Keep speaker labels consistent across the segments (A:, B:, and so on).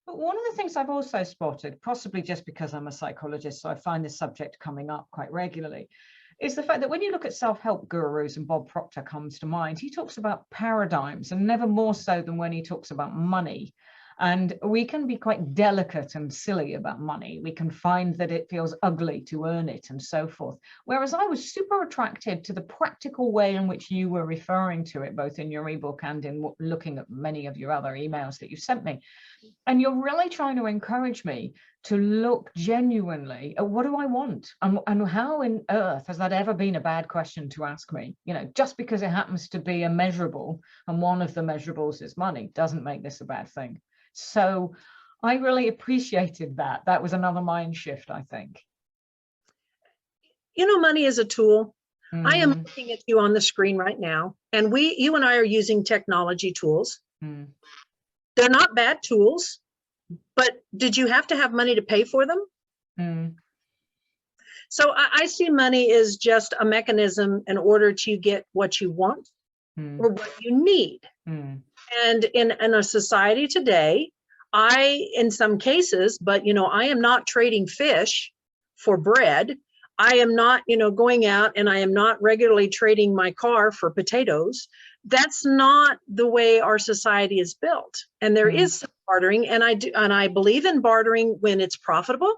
A: But one of the things I've also spotted, possibly just because I'm a psychologist, so I find this subject coming up quite regularly, is the fact that when you look at self-help gurus, and Bob Proctor comes to mind, he talks about paradigms, and never more so than when he talks about money. And we can be quite delicate and silly about money. We can find that it feels ugly to earn it and so forth. Whereas I was super attracted to the practical way in which you were referring to it, both in your ebook and in looking at many of your other emails that you sent me. And you're really trying to encourage me to look genuinely at what do I want, and how in earth has that ever been a bad question to ask me? You know, just because it happens to be a measurable, and one of the measurables is money, doesn't make this a bad thing. So I really appreciated that. That was another mind shift, I think.
B: You know, money is a tool. I am looking at you on the screen right now, and you and I are using technology tools. They're not bad tools, but did you have to have money to pay for them? So I see money as just a mechanism in order to get what you want or what you need. And in a society today, in some cases, but, you know, I am not trading fish for bread. I am not, you know, going out, and I am not regularly trading my car for potatoes. That's not the way our society is built. And there is some bartering, and I believe in bartering when it's profitable.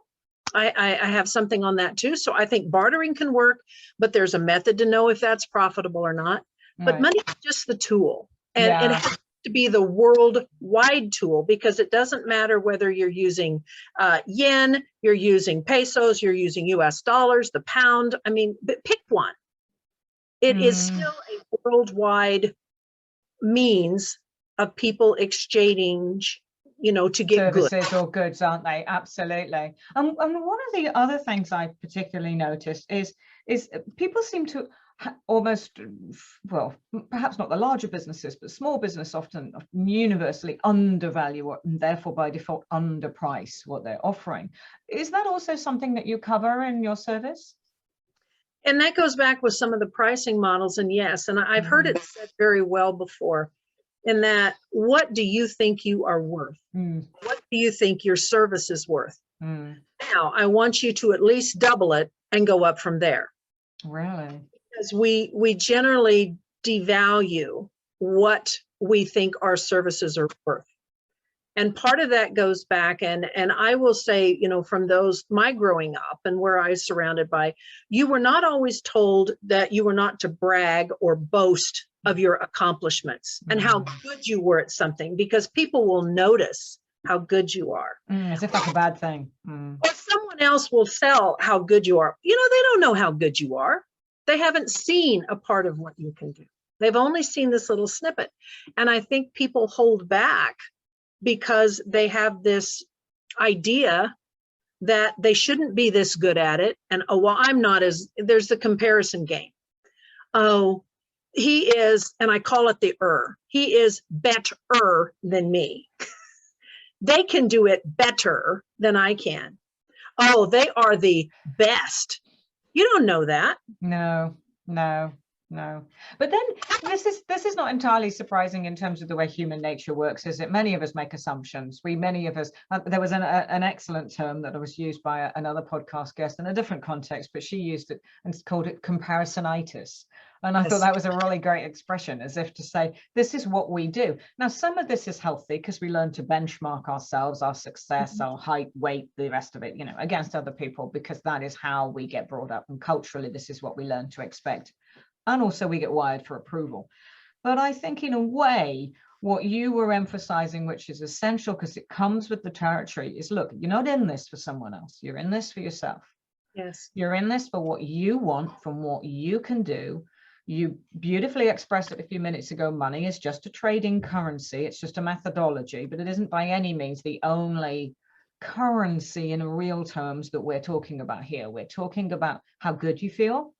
B: I have something on that too. So I think bartering can work, but there's a method to know if that's profitable or not. But money is just the tool, and it has to be the worldwide tool, because it doesn't matter whether you're using yen, you're using pesos, you're using US dollars, the pound. I mean, but pick one. It is still a worldwide means of people exchanging, you know, to get
A: services or goods, aren't they? Absolutely. And one of the other things I particularly noticed is people seem to almost, well, perhaps not the larger businesses, but small business often universally undervalue and therefore by default underprice what they're offering. Is that also something that you cover in your service?
B: And that goes back with some of the pricing models. And yes, and I've heard it said very well before, in that, what do you think you are worth? What do you think your service is worth? Now, I want you to at least double it and go up from there.
A: Really?
B: Because we generally devalue what we think our services are worth. And part of that goes back, and I will say, you know, from my growing up and where I was surrounded by, you were not always told that you were not to brag or boast of your accomplishments and how good you were at something, because people will notice how good you are.
A: As if that's a bad thing.
B: Or someone else will sell how good you are. You know, they don't know how good you are. They haven't seen a part of what you can do. They've only seen this little snippet. And I think people hold back because they have this idea that they shouldn't be this good at it. And, oh, well, I'm not there's the comparison game. Oh, he is, and I call it he is better than me. They can do it better than I can. Oh, they are the best. You don't know that.
A: No. But then this is not entirely surprising in terms of the way human nature works, is it? Many of us make assumptions. Many of us, there was an excellent term that was used by another podcast guest in a different context, but she used it and called it comparisonitis. And I thought that was a really great expression, as if to say, this is what we do. Now, some of this is healthy because we learn to benchmark ourselves, our success, our height, weight, the rest of it, you know, against other people, because that is how we get brought up. And culturally, this is what we learn to expect. And also we get wired for approval. But I think in a way, what you were emphasizing, which is essential because it comes with the territory, is look, you're not in this for someone else. You're in this for yourself.
B: Yes.
A: You're in this for what you want, from what you can do. You beautifully expressed it a few minutes ago. Money is just a trading currency. It's just a methodology, but it isn't by any means the only currency in real terms that we're talking about here. We're talking about how good you feel,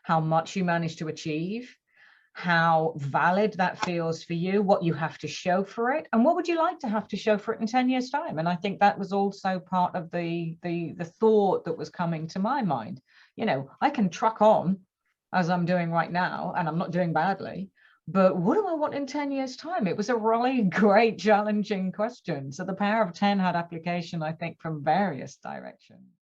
A: how much you manage to achieve, how valid that feels for you, what you have to show for it, and what would you like to have to show for it in 10 years' time. And I think that was also part of the thought that was coming to my mind. You know, I can truck on as I'm doing right now, and I'm not doing badly, But what do I want in 10 years' time? It was a really great, challenging question. So the power of 10 had application, I think, from various directions.